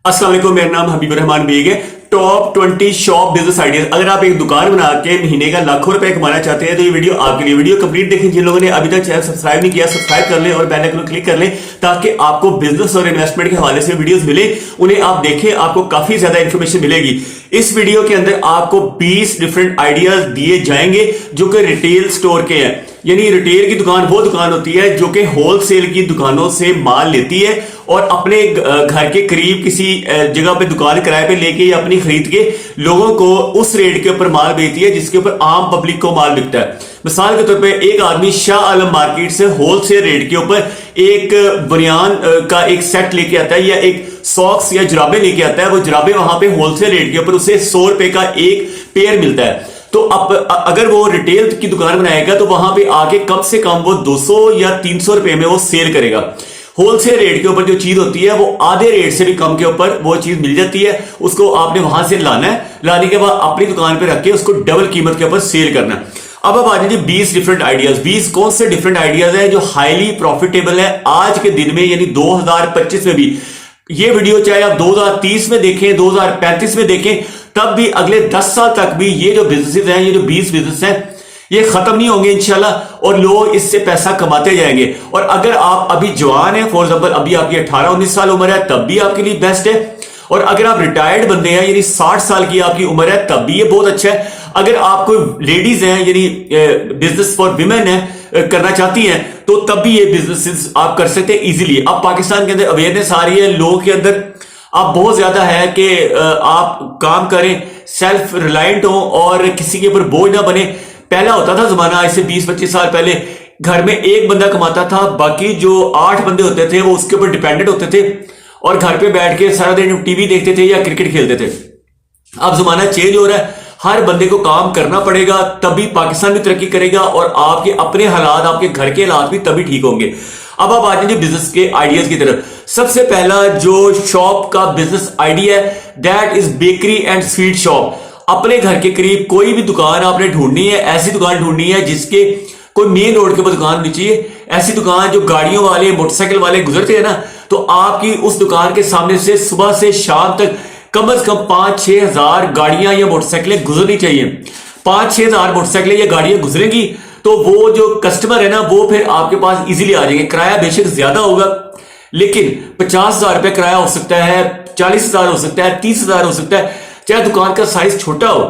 अस्सलाम वालेकुम, मेरा नाम हबीबुर रहमान बेग है। Top 20 shop business ideas. अगर आप एक दुकान बना के महीने का लाखों रुपए कमाना चाहते हैं तो ये वीडियो आपके लिए। वीडियो कंप्लीट देखें। जिन लोगों ने अभी तक चैनल सब्सक्राइब नहीं किया, सब्सक्राइब कर लें और बेल आइकन को क्लिक कर लें ताकि आपको बिजनेस और इन्वेस्टमेंट के हवाले से वीडियोस मिले, उन्हें आप देखें, आपको काफी ज्यादा इंफॉर्मेशन मिलेगी। इस वीडियो के अंदर आपको 20 डिफरेंट आइडियाज दिए जाएंगे जो कि रिटेल स्टोर के हैं। यानी रिटेल की दुकान वो दुकान होती है जो कि होलसेल की दुकानों से माल लेती है और अपने घर के करीब किसी जगह पे दुकान किराए पे लेके या अपनी खरीद के लोगों को उस रेट के ऊपर माल बेचती है जिसके ऊपर आम पब्लिक को माल बिकता है। मिसाल के तौर पे एक आदमी शाह आलम मार्केट से होलसेल रेट के ऊपर एक बनियान का एक सेट लेके आता है या एक सॉक्स या जुराबे लेके आता है। वो जुराबे वहां पे होलसेल रेट के ऊपर उसे 100 रुपए का एक पेयर मिलता है। तो अब अगर वो रिटेल की दुकान बनाएगा तो वहां पे आके कम से कम वो 200 या 300 रुपए में वो सेल करेगा। होलसेल रेट के ऊपर जो चीज होती है वो आधे रेट से भी कम के ऊपर वो चीज मिल जाती है। उसको आपने वहां से लाना है, लाने के बाद अपनी दुकान पे रख के उसको डबल कीमत के ऊपर सेल करना है। अब आप आ जाइए 20 डिफरेंट आइडियाज। 20 कौन से डिफरेंट आइडियाज है जो हाईली प्रॉफिटेबल है आज के दिन में, यानी 2025 में भी। ये वीडियो चाहे आप 2030 में देखें, 2035 में देखें, तब भी अगले 10 साल तक भी ये जो बिजनेसेस हैं, ये जो 20 बिजनेस हैं, ये खत्म नहीं होंगे इंशाल्लाह और लोग इससे पैसा कमाते जाएंगे। और अगर आप अभी जवान हैं, फॉर एग्जांपल अभी आपकी 18-19 साल उम्र है, तब भी आपके लिए बेस्ट है। और अगर आप रिटायर्ड बंदे हैं, यानी 60 साल की आपकी उम्र है, तब भी ये बहुत अच्छा है। अगर आप कोई लेडीज हैं, यानी बिजनेस फॉर विमेन है, करना चाहती हैं, तो तब भी ये बिजनेस आप कर सकते हैं इजीली। अब पाकिस्तान के अंदर अवेयरनेस आ रही है, लोगों के अंदर आप बहुत ज्यादा है कि आप काम करें, सेल्फ रिलायंट हो और किसी के ऊपर बोझ ना बने। पहला होता था जमाना, ऐसे 20-25 साल पहले घर में एक बंदा कमाता था, बाकी जो 8 बंदे होते थे वो उसके ऊपर डिपेंडेंट होते थे और घर पे बैठ के सारा दिन टीवी देखते थे या क्रिकेट खेलते थे। अब जमाना चेंज हो रहा है, हर बंदे को काम करना पड़ेगा, तभी पाकिस्तान भी तरक्की करेगा और आपके अपने हालात, आपके घर के हालात भी तभी ठीक होंगे। अब आप आ जाइए बिजनेस के आइडियाज की तरफ। सबसे पहला जो शॉप का बिजनेस आइडिया है, that is bakery and sweet shop. अपने घर के करीब कोई भी दुकान आपने ढूंढनी है, ऐसी दुकान ढूंढनी है जिसके कोई मेन रोड के ऊपर दुकान होनी चाहिए। ऐसी दुकान जो गाड़ियों वाले, मोटरसाइकिल वाले गुजरते हैं ना, तो आपकी उस दुकान के सामने से सुबह से शाम तक कम से कम 5-6 हजार गाड़ियां या मोटरसाइकिलें गुजरनी चाहिए। 5-6 हजार मोटरसाइकिलें या गाड़ियां गुजरेंगी तो वो जो कस्टमर है ना, वो फिर आपके पास इजीली आ जाएंगे। किराया बेशक ज्यादा होगा, लेकिन 50,000 रुपए किराया हो सकता है, 40,000 हो सकता है, 30,000 हो सकता है। चाहे दुकान का साइज छोटा हो,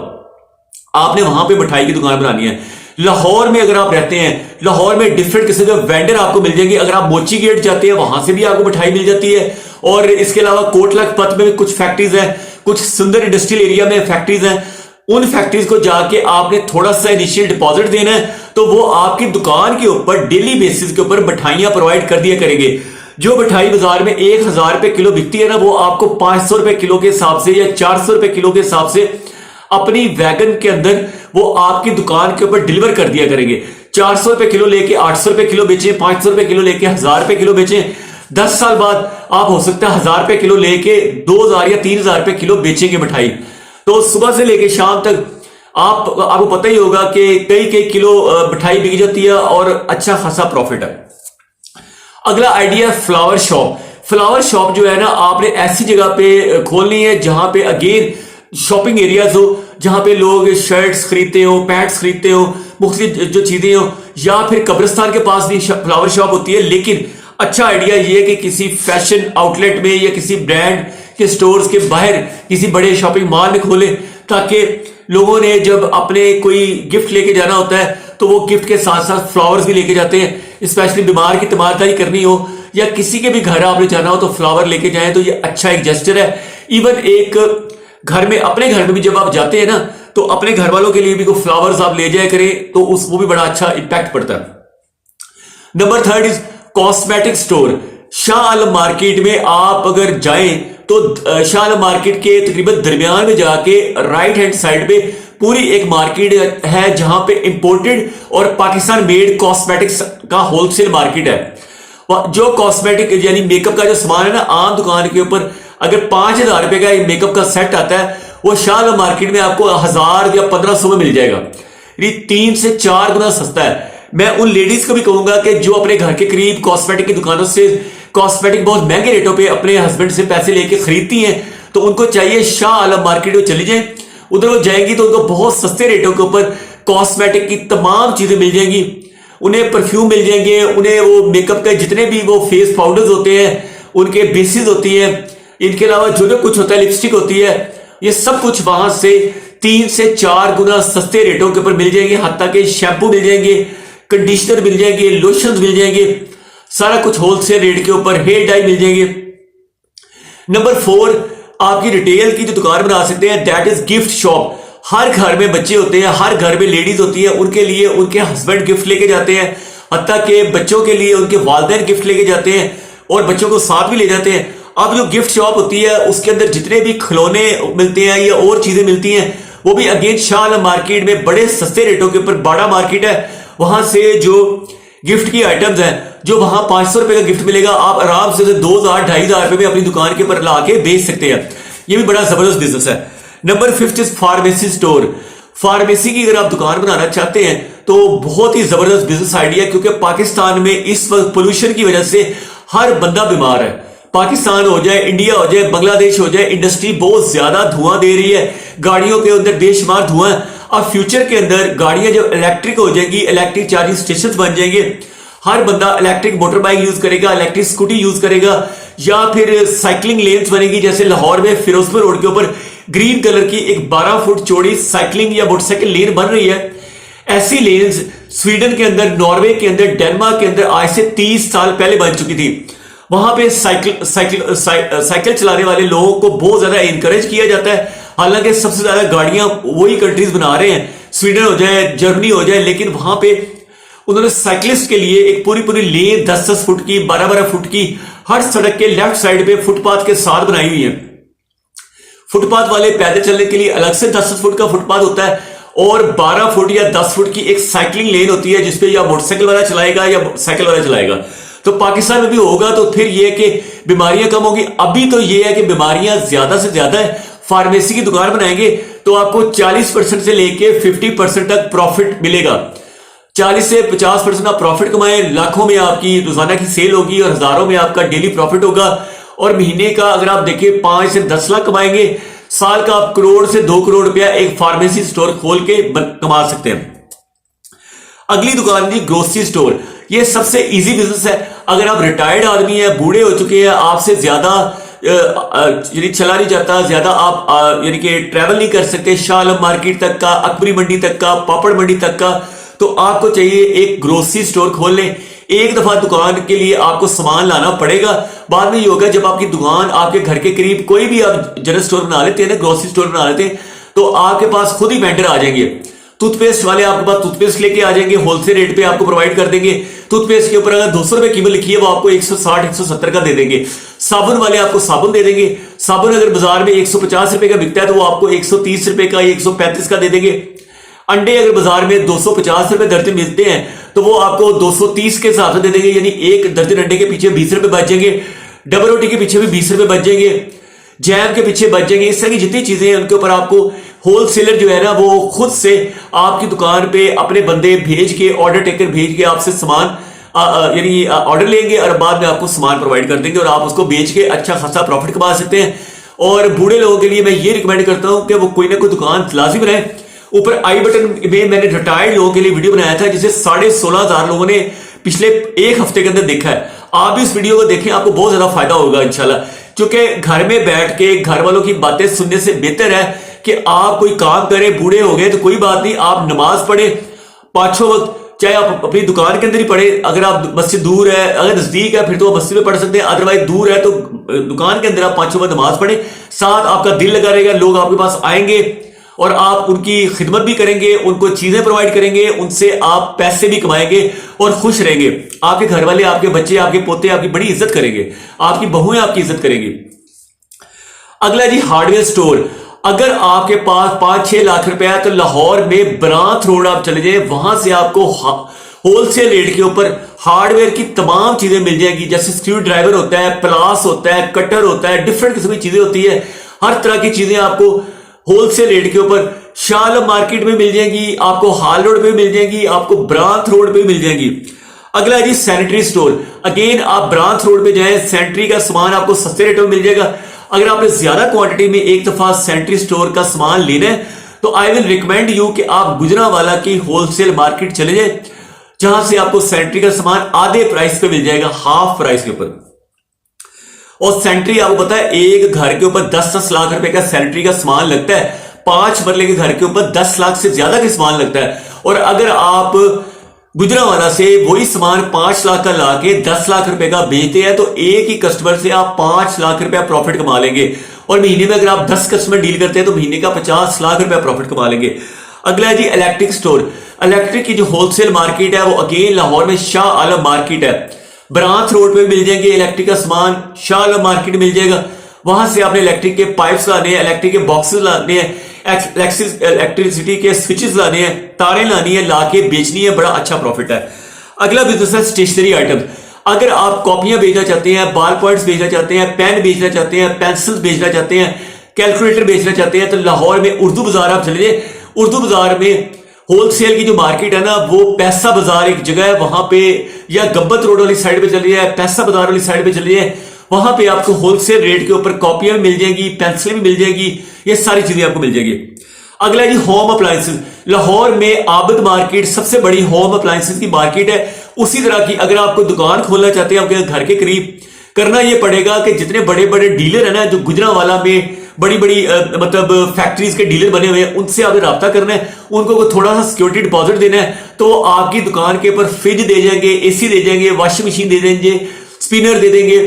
आपने वहां पे मिठाई की दुकान बनानी है। लाहौर में अगर आप रहते हैं, लाहौर में डिफरेंट किस्म के वेंडर आपको मिल जाएंगे। अगर आप मोची गेट जाते हैं, वहां से भी आपको मिठाई मिल जाती है। और इसके अलावा कोट लखपत में भी कुछ फैक्ट्रीज हैं, कुछ सुंदर इंडस्ट्रियल एरिया में फैक्ट्रीज हैं। उन फैक्ट्रीज को जाके आपने थोड़ा सा इनिशियल डिपॉजिट देना है, तो वो आपकी दुकान के ऊपर डेली बेसिस के ऊपर मिठाइयां प्रोवाइड कर दिया करेंगे। जो मिठाई बाजार में 1,000 रुपए किलो बिकती है ना, वो आपको 500 रुपए किलो के हिसाब से या 400 रुपए किलो के हिसाब से अपनी वैगन के अंदर वो आपकी दुकान के ऊपर डिलीवर कर दिया करेंगे। 400 रुपए किलो लेके 800 रुपए किलो बेचें, 500 रुपए किलो लेके 1,000 रुपए किलो बेचें। 10 साल बाद आप हो सकता है 1,000 रुपए किलो लेके 2,000 या 3,000 रुपए किलो बेचेंगे मिठाई। तो सुबह से लेके शाम तक आपको पता ही होगा कि कई किलो मिठाई बिक जाती है और अच्छा खासा प्रॉफिट है। अगला idea flower shop. Flower shop जो है ना, आपने ऐसी जगह पे खोलनी है जहां पे अगेन शॉपिंग एरियाज हो, जहां पे लोग शर्ट्स खरीदते हो, पैंट्स खरीदते हो, मुख्तलिफ जो चीजें हो, या फिर कब्रिस्तान के पास भी फ्लावर शॉप होती है। लेकिन अच्छा आइडिया ये कि किसी फैशन आउटलेट में या किसी ब्रांड के स्टोर्स के बाहर किसी बड़े शॉपिंग मॉल में खोले, ताकि लोगों ने जब अपने कोई गिफ्ट लेके जाना होता है तो वो गिफ्ट के साथ साथ फ्लावर्स भी लेके जाते हैं। स्पेशली बीमार की तीमारदारी करनी हो या किसी के भी घर आपने जाना हो तो फ्लावर लेके जाएं, तो ये अच्छा एक जेस्चर है। इवन एक घर में, अपने घर में भी जब आप जाते हैं ना, तो अपने घर वालों के लिए भी कोई फ्लावर्स आप ले जाया करें, तो वो भी बड़ा अच्छा इंपैक्ट पड़ता है। Number 3 is cosmetic store. Shah Alam market में आप अगर जाएं तो शाह आलम मार्केट के तकरीबन दरमियान में जाके राइट हैंड साइड पे पूरी एक मार्केट है जहां पे इंपोर्टेड और पाकिस्तान मेड कॉस्मेटिक्स का होलसेल मार्केट है। जो कॉस्मेटिक यानी मेकअप का जो सामान है ना, आम दुकान के ऊपर अगर 5,000 रुपए का मेकअप का सेट आता है, वो शाह आलम मार्केट में आपको 1,000 या 1,500 में मिल जाएगा। 3 से 4 गुना सस्ता है। मैं उन लेडीज को भी कहूंगा कि जो अपने घर के करीब कॉस्मेटिक की दुकानों से कॉस्मेटिक बहुत महंगे रेटों पे अपने हस्बैंड से पैसे लेके खरीदती हैं, तो उनको चाहिए शाह आलम मार्केट में चली जाएं। उधर वो जाएंगी तो उनको बहुत सस्ते रेटों के ऊपर कॉस्मेटिक की तमाम चीजें मिल जाएंगी। उन्हें परफ्यूम मिल जाएंगे, उन्हें वो मेकअप के जितने भी वो फेस पाउडर्स होते हैं, उनके बेसिस होती है, इनके अलावा जो जो कुछ होता है, लिपस्टिक होती है, ये सब कुछ वहां से 3 से 4 गुना सस्ते रेटों के ऊपर मिल जाएंगे। हत्ता के शैम्पू मिल जाएंगे, कंडीशनर मिल जाएंगे, लोशन मिल जाएंगे, सारा कुछ होलसेल रेट के ऊपर। हेयर डाई मिल जाएंगे। नंबर 4, आपकी रिटेल की जो दुकान बना सकते हैं, दैट इज गिफ्ट शॉप। हर घर में बच्चे होते हैं, हर घर में लेडीज होती है, उनके लिए उनके हस्बैंड गिफ्ट लेके जाते हैं, हत्ता के बच्चों के लिए उनके वालिदैन गिफ्ट लेके जाते हैं और बच्चों को साथ भी ले जाते हैं। अब जो गिफ्ट शॉप होती है उसके अंदर जितने भी खिलौने मिलते हैं या और चीजें मिलती हैं, वो भी अगेन शाह आलम मार्केट में बड़े सस्ते रेटों के ऊपर, बड़ा मार्केट है, वहां से जो गिफ्ट की आइटम्स हैं, जो वहां 500 रुपए का गिफ्ट मिलेगा, आप आराम से 2,000-2,500 रुपए में अपनी दुकान के ऊपर ला के बेच सकते हैं। ये भी बड़ा जबरदस्त बिजनेस है। Number 5 is pharmacy store. Pharmacy की अगर आप दुकान बनाना चाहते हैं तो बहुत ही जबरदस्त बिजनेस आइडिया, क्योंकि पाकिस्तान में इस वक्त पोल्यूशन की वजह से हर बंदा बीमार है। पाकिस्तान हो जाए, इंडिया हो जाए, बांग्लादेश हो जाए, इंडस्ट्री बहुत ज्यादा धुआं दे रही है, गाड़ियों के अंदर बेशुमार धुआं है। अब फ्यूचर के अंदर गाड़ियां जब इलेक्ट्रिक हो जाएंगी, इलेक्ट्रिक चार्जिंग स्टेशन बन जाएंगे, हर बंदा इलेक्ट्रिक मोटर बाइक यूज करेगा, इलेक्ट्रिक स्कूटी यूज करेगा, या फिर साइकिलिंग लेन्स बनेगी। जैसे लाहौर में फिरोजपुर रोड के ऊपर ग्रीन कलर की एक 12 फुट चौड़ी साइकिलिंग या मोटरसाइकिल लेन बन रही है। ऐसी लेन्स स्वीडन के अंदर, नॉर्वे के अंदर, डेनमार्क के अंदर आज से 30 साल पहले बन चुकी थी। वहां पे साइकिल चलाने वाले लोगों को बहुत ज्यादा इंकरेज किया जाता है। हालांकि सबसे ज्यादा गाड़ियां वही कंट्रीज बना रहे हैं, स्वीडन हो जाए, जर्मनी हो जाए, लेकिन वहां पे उन्होंने साइकिलिस्ट के लिए एक पूरी पूरी लेन 10-10 फुट की, 12-12 फुट की, हर सड़क के लेफ्ट साइड पे फुटपाथ के साथ बनाई हुई है। फुटपाथ वाले पैदल चलने के लिए अलग से 10 फुट का फुटपाथ होता है और 12 फुट या 10 फुट की एक साइकिलिंग लेन होती है, जिसपे या मोटरसाइकिल वाला चलाएगा या साइकिल वाला चलाएगा। तो पाकिस्तान में भी होगा तो फिर यह कि बीमारियां कम होगी। अभी तो यह है कि बीमारियां ज्यादा से ज्यादा है। फार्मेसी की दुकान बनाएंगे तो आपको 40% से लेके 50% तक प्रॉफिट मिलेगा। 40 से 50% आप प्रॉफिट कमाएं, लाखों में आपकी रोजाना की सेल होगी और हजारों में आपका डेली प्रॉफिट होगा। और महीने का अगर आप देखिए 5 से 10 लाख कमाएंगे, साल का आप करोड़ से 2 करोड़ रुपया एक फार्मेसी स्टोर खोल के कमा सकते हैं। अगली दुकान जी ग्रोसरी स्टोर। ये सबसे इजी बिजनेस है। अगर आप रिटायर्ड आदमी है, बूढ़े हो चुके हैं, आपसे ज्यादा यानी चला नहीं जाता, ज्यादा आप यानी कि ट्रैवल नहीं कर सकते शाह आलम मार्केट तक का, अकबरी मंडी तक का, पापड़ मंडी तक का, तो आपको चाहिए एक ग्रोसरी स्टोर खोल लें। एक दफा दुकान के लिए आपको सामान लाना पड़ेगा, बाद में ये होगा जब आपकी दुकान आपके घर के करीब कोई भी आप जनरल स्टोर बना लेते हैं ना, ग्रोसरी स्टोर बना लेते हैं, तो आपके पास खुद ही वेंडर आ जाएंगे। टूथपेस्ट वाले आपके पास टूथपेस्ट लेके आ जाएंगे, होलसेल रेट पे आपको प्रोवाइड कर देंगे। टूथपेस्ट के ऊपर अगर 200 रुपए कीमत लिखी है वो आपको 160-170 का दे देंगे। साबुन वाले आपको साबुन दे देंगे। साबुन अगर बाजार में 150 रुपए का बिकता है तो वो आपको 130 रुपए का, 135 का दे देंगे। अंडे अगर बाजार में 250 रुपए दर्जन मिलते हैं तो वो आपको 230 के हिसाब से दे देंगे, यानी एक दर्जन अंडे के पीछे 20 रुपए बच जाएंगे। डबल रोटी के पीछे भी 20 रुपए बच जाएंगे, जैम के पीछे बच जाएंगे। इस तरह की जितनी चीजें हैं उनके ऊपर आपको होलसेलर जो है ना वो खुद से आपकी दुकान पे अपने बंदे भेज के, ऑर्डर टेकर भेज के आपसे सामान यानी ऑर्डर लेंगे और बाद में आपको सामान प्रोवाइड कर देंगे और आप उसको बेच के अच्छा खासा प्रॉफिट कमा सकते हैं। और बूढ़े लोगों के लिए मैं ये रिकमेंड करता हूं कि वो कोई ना कोई दुकान लाजिम रहे। ऊपर आई बटन में मैंने रिटायर्ड लोगों के लिए वीडियो बनाया था जिसे 16,500 लोगों ने पिछले एक हफ्ते के अंदर देखा है। आप भी इस वीडियो को देखें, आपको बहुत ज्यादा फायदा होगा इंशाल्लाह। क्योंकि घर में बैठ के घर वालों की बातें सुनने से बेहतर है कि आप कोई काम करें। बूढ़े हो गए तो कोई बात नहीं, आप नमाज पढ़े 5 वक्त, चाहे आप अपनी दुकान के अंदर ही पढ़े। अगर आप मस्जिद दूर है, अगर नजदीक है फिर तो आप मस्जिद में पढ़ सकते हैं, अदरवाइज दूर है तो दुकान के अंदर आप 5 वक्त नमाज पढ़े। साथ आपका दिल लगा रहेगा, लोग आपके पास आएंगे और आप उनकी खिदमत भी करेंगे, उनको चीजें प्रोवाइड करेंगे, उनसे आप पैसे भी कमाएंगे और खुश रहेंगे। आपके घर वाले, आपके बच्चे, आपके पोते आपकी बड़ी इज्जत करेंगे, आपकी बहुएं आपकी इज्जत करेंगी। अगला जी हार्डवेयर स्टोर। अगर आपके पास 5-6 लाख रुपया है तो लाहौर में बरात रोड आप चले जाए, वहां से आपको होलसेल रेट के ऊपर हार्डवेयर की तमाम चीजें मिल जाएगी। जैसे स्क्रू ड्राइवर होता है, प्लास होता है, कटर होता है, डिफरेंट किस्म की चीजें होती है। हर तरह की चीजें आपको होलसेल रेट के ऊपर शाह मार्केट में मिल जाएंगी, आपको हाल रोड पे मिल जाएंगी, आपको ब्रांथ रोड पे मिल जाएंगी। अगला जी सैनिटरी स्टोर। अगेन आप ब्रांथ रोड पे जाएं, सैनिटरी का सामान आपको सस्ते रेटों में मिल जाएगा। अगर आपने ज्यादा क्वांटिटी में एक दफा सैनिटरी स्टोर का सामान लेना है तो आई विल रिकमेंड यू कि आप गुजरांवाला की होलसेल मार्केट चले जाए, जहां से आपको सैनिटरी का सामान आधे प्राइस पे मिल जाएगा, हाफ प्राइस के ऊपर। और सैनिटरी आपको पता है एक घर के ऊपर 10-10 लाख रुपए का सैनिटरी का सामान लगता है, 5 मरले के घर के ऊपर 10 लाख से ज्यादा का सामान लगता है। और अगर आप गुजरांवाला से वही सामान 5 लाख का लाके 10 लाख रुपए का बेचते हैं तो एक ही कस्टमर से आप 5 लाख रुपया प्रॉफिट कमा लेंगे। और महीने में अगर आप 10 कस्टमर डील करते हैं तो महीने का 50 लाख रुपया प्रॉफिट कमा लेंगे। अगला है जी इलेक्ट्रिक स्टोर। इलेक्ट्रिक की जो होलसेल मार्केट है वो अगेन लाहौर में शाह आलम मार्केट है, ब्रांथ रोड पे मिल जाएंगे इलेक्ट्रिक का सामान, शाह आलम मार्केट मिल जाएगा। वहां से आपने इलेक्ट्रिक के पाइप्स लाने हैं, इलेक्ट्रिक के बॉक्सेस लाने हैं, इलेक्ट्रिसिटी के स्विचेस लाने हैं, तारें लानी है, लाके बेचनी है, बड़ा अच्छा प्रॉफिट है। अगला बिजनेस है स्टेशनरी आइटम। अगर आप कॉपियां बेचना चाहते हैं, बाल पॉइंट्स बेचना चाहते हैं, पेन बेचना चाहते हैं, पेंसिल बेचना चाहते हैं, कैलकुलेटर बेचना चाहते हैं तो लाहौर में उर्दू बाजार आप चले जाए। उर्दू बाजार में होलसेल की जो मार्केट है ना वो पैसा बाजार एक जगह है, वहां पे या गब्बत रोड वाली साइड पे चली जाए, पैसा बाजार वाली साइड पे चली जाए, वहां पे आपको होलसेल रेट के ऊपर कॉपियां भी मिल जाएंगी, पेंसिल भी मिल जाएगी, ये सारी चीजें आपको मिल जाएगी। अगला जी होम अप्लायंसेस। लाहौर में आबद मार्केट सबसे बड़ी होम अप्लायंसेस की मार्केट है। उसी तरह की अगर आपको दुकान खोलना चाहते हैं आपके घर के करीब, करना यह पड़ेगा कि जितने बड़े बड़े डीलर है ना जो गुजरांवाला में बड़ी बड़ी मतलब फैक्ट्रीज के डीलर बने हुए हैं, उनसे आपने राब्ता करना है, उनको थोड़ा सा सिक्योरिटी डिपॉजिट देना है तो आपकी दुकान के ऊपर फ्रिज दे जाएंगे, एसी दे जाएंगे, वॉशिंग मशीन दे देंगे, स्पिनर दे देंगे,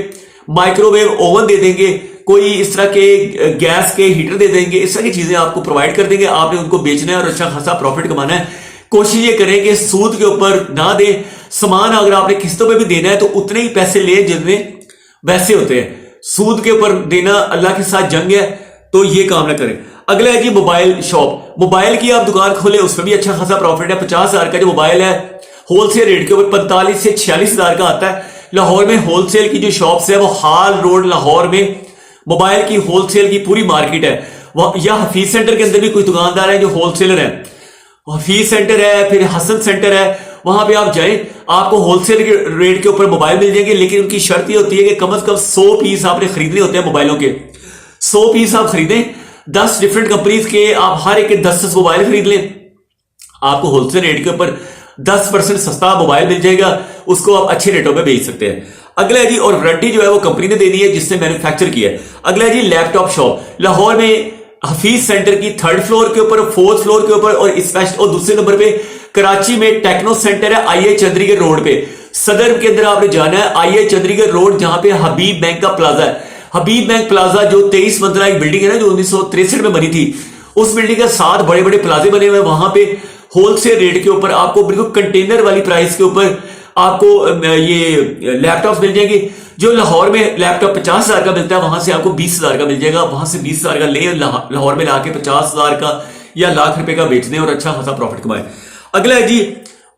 माइक्रोवेव ओवन दे देंगे, कोई इस तरह के गैस के हीटर दे देंगे, इस तरह की चीजें आपको प्रोवाइड कर देंगे। आपने उनको बेचना है और अच्छा खासा प्रॉफिट कमाना है। कोशिश ये करें कि सूद के ऊपर ना दे, सामान अगर आपने किस्तों पे भी देना है तो उतने ही पैसे ले जितने वैसे होते हैं। सूद के ऊपर देना अल्लाह के साथ जंग है, तो ये काम ना करें। अगला है जी मोबाइल शॉप। मोबाइल की आप दुकान खोले उसमें भी अच्छा खासा प्रॉफिट है। 50,000 का जो मोबाइल है होलसेल रेट के ऊपर 45 से 46,000 का आता है। लाहौर में होलसेल की जो शॉप्स है वो हाल रोड लाहौर में मोबाइल की होलसेल की पूरी मार्केट है। या हफीज सेंटर के अंदर भी कुछ दुकानदार है जो होलसेलर है, हफीज सेंटर है, फिर हसन सेंटर है, वहां पे आप जाएं, आपको होलसेल के रेट के ऊपर मोबाइल मिल जाएंगे। लेकिन उनकी शर्त ये होती है कि कम से कम 100 पीस आपने खरीदने होते हैं मोबाइलों के। 100 पीस आप खरीदें, 10 डिफरेंट कंपनीज के, आप हर एक के 10 मोबाइल खरीद लें, आपको होलसेल रेट के ऊपर 10% सस्ता मोबाइल मिल जाएगा, उसको आप अच्छे रेटों पे बेच सकते हैं। अगला है जी और वारंटी जो है वो कंपनी ने देनी है जिसने मैन्युफैक्चर किया है। अगला है जी लैपटॉप शॉप। लाहौर में हफीज सेंटर की 3rd फ्लोर के ऊपर, 4th फ्लोर के ऊपर और दूसरे नंबर पे कराची में टेक्नो सेंटर है आई चंद्रीगढ़ रोड पे। सदर के अंदर आपने जाना है आई चंद्रीगढ़ रोड, जहां पे हबीब बैंक का प्लाजा है। हबीब बैंक प्लाजा जो 23 मंजिला एक बिल्डिंग है ना जो 1963 में बनी थी, उस बिल्डिंग के 7 बड़े बड़े प्लाजे बने हुए हैं। वहां पे होलसेल रेट के ऊपर आपको बिल्कुल कंटेनर वाली प्राइस के ऊपर आपको ये लैपटॉप मिल जाएंगे। जो लाहौर में लैपटॉप 50,000 का मिलता है वहां से आपको 20,000 का मिल जाएगा। वहां से 20,000 का ले लाहौर में लाके 50,000 का या लाख रुपए का बेचने और अच्छा खासा प्रॉफिट कमाए। अगला है जी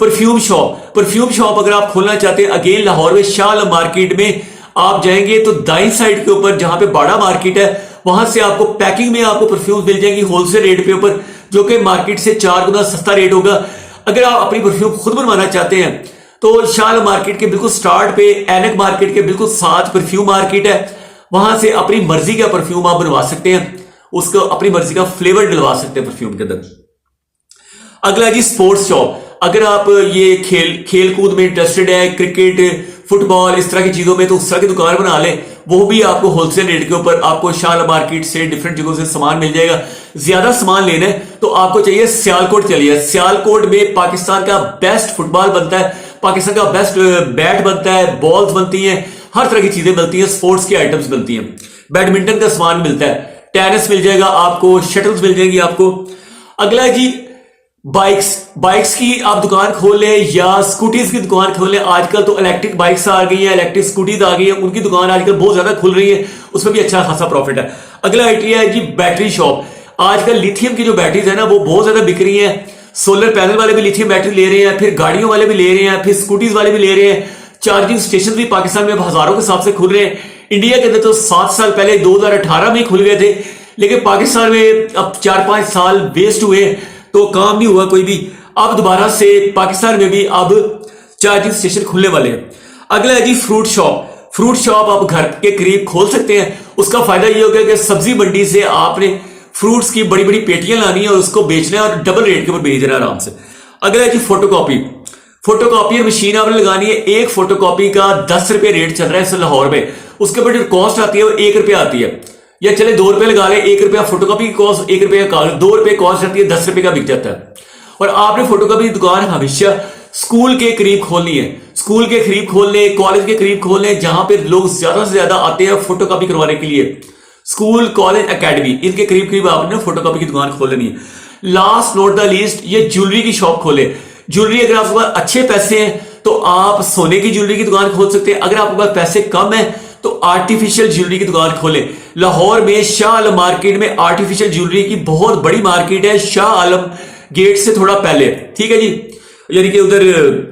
परफ्यूम शॉप। परफ्यूम शॉप अगर आप खोलना चाहते हैं अगेन लाहौर में शाह आलम मार्केट में आप जाएंगे तो दाई साइड के ऊपर जहां पे बड़ा मार्केट है वहां से आपको पैकिंग में आपको परफ्यूम मिल जाएंगी होलसेल रेट के ऊपर, जो कि मार्केट से 4 गुना सस्ता रेट होगा। अगर आप अपनी परफ्यूम खुद बनवाना चाहते हैं तो शाह आलम मार्केट के बिल्कुल स्टार्ट पे एनक मार्केट के बिल्कुल साथ परफ्यूम मार्केट है, वहां से अपनी मर्जी का परफ्यूम आप बनवा सकते हैं, उसको अपनी मर्जी का फ्लेवर डलवा सकते हैं परफ्यूम के अंदर। अगला जी स्पोर्ट्स शॉप। अगर आप ये खेल कूद में इंटरेस्टेड है, क्रिकेट, फुटबॉल, इस तरह की चीजों में, तो उस तरह की दुकान बना ले, वो भी आपको होलसेल रेट के ऊपर आपको शाह आलम मार्केट से डिफरेंट जगहों से सामान मिल जाएगा। ज्यादा सामान लेना है तो आपको चाहिए सियालकोट चलिए। सियालकोट में पाकिस्तान का बेस्ट फुटबॉल बनता है, पाकिस्तान का बेस्ट बैट बनता है, बॉल्स बनती हैं, हर तरह की चीजें बनती हैं, स्पोर्ट्स की आइटम्स बनती हैं, बैडमिंटन का सामान मिलता है, टेनिस मिल जाएगा आपको, शटल्स मिल जाएंगी आपको। अगला है जी बाइक्स की आप दुकान खोल लें या स्कूटीज की दुकान खोल लें। आजकल तो इलेक्ट्रिक बाइक्स आ गई हैं, इलेक्ट्रिक स्कूटीज आ गई हैं, उनकी दुकान आजकल बहुत ज्यादा खुल रही है, उसमें भी अच्छा खासा प्रॉफिट है। अगला आइडिया है जी बैटरी शॉप। आजकल लिथियम की जो बैटरीज है ना वो बहुत ज्यादा बिक रही है। सोलर पैनल वाले भी लिथियम बैटरी ले रहे हैं, फिर गाड़ियों वाले भी ले रहे हैं, फिर स्कूटीज वाले भी ले रहे हैं। चार्जिंग स्टेशन भी पाकिस्तान में हजारों के हिसाब से खुल रहे हैं। इंडिया के अंदर तो 7 साल पहले 2018 में खुल गए थे, लेकिन पाकिस्तान में अब 4-5 साल वेस्ट हुए तो काम नहीं हुआ कोई भी। अब दोबारा से पाकिस्तान में भी अब चार्जिंग स्टेशन खुलने वाले हैं। अगला है जी फ्रूट शॉप। फ्रूट शॉप आप घर के करीब खोल सकते हैं। उसका फायदा ये होगा कि सब्जी मंडी से आपने फ्रूट्स की बड़ी बड़ी पेटियां लानी है और उसको बेचना है और डबल रेट के ऊपर बेच देना आराम से। अगला है जी फोटोकॉपी। फोटोकॉपियर मशीन आपने लगानी है। एक फोटोकॉपी का 10 रुपए रेट चल रहा है इस लाहौर में। उसके ऊपर जो कॉस्ट आती है वो 1 रुपया आती है, या चले 2 रुपए लगा ले। 1 रुपया फोटोकॉपी की कॉस्ट, 1 रुपया का, 2 रुपए कॉस्ट आती है, 10 रुपए का बिक जाता है। और आपने फोटोकॉपी की दुकान हमेशा स्कूल के करीब खोलनी है। स्कूल के करीब खोलने, कॉलेज के करीब खोलने, जहां पर लोग ज्यादा से ज्यादा आते हैं फोटोकॉपी करवाने के लिए। स्कूल, कॉलेज, एकेडमी, इनके करीब करीब आपने फोटोकॉपी की दुकान खोल लेनी है। लास्ट नॉट द लीस्ट, ये ज्वेलरी की शॉप खोले। ज्वेलरी, अगर आपके पास अच्छे पैसे हैं तो आप सोने की ज्वेलरी की दुकान खोल सकते हैं। अगर आपके पास पैसे कम है तो आर्टिफिशियल ज्वेलरी की दुकान खोले। लाहौर में शाह आलम मार्केट में आर्टिफिशियल ज्वेलरी की बहुत बड़ी मार्केट है, शाह आलम गेट से थोड़ा पहले, ठीक है जी, यानी कि उधर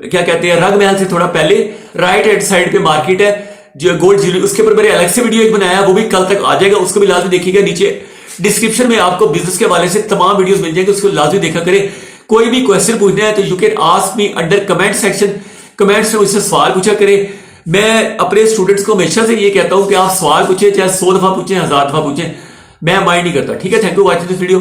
क्या कहते हैं, रंग महल से थोड़ा पहले राइट हैंड साइड पे मार्केट है जो गोल्ड ज्वेलरी। उसके ऊपर मैंने अलग से वीडियो एक बनाया है, वो भी कल तक आ जाएगा, उसको भी लाजमी देखिएगा। नीचे डिस्क्रिप्शन में आपको बिजनेस के हवाले से तमाम वीडियोस मिल जाएंगे, उसको लाजमी देखा करें। कोई भी क्वेश्चन पूछना है तो you can ask me under comment section. Comments में मुझसे सवाल पूछा करें। मैं अपने स्टूडेंट्स को हमेशा से ये कहता हूं कि आप सवाल पूछें, चाहे 100 दफा पूछें, 1000 दफा पूछें, मैं माइंड नहीं करता। ठीक है, thank you watching this video.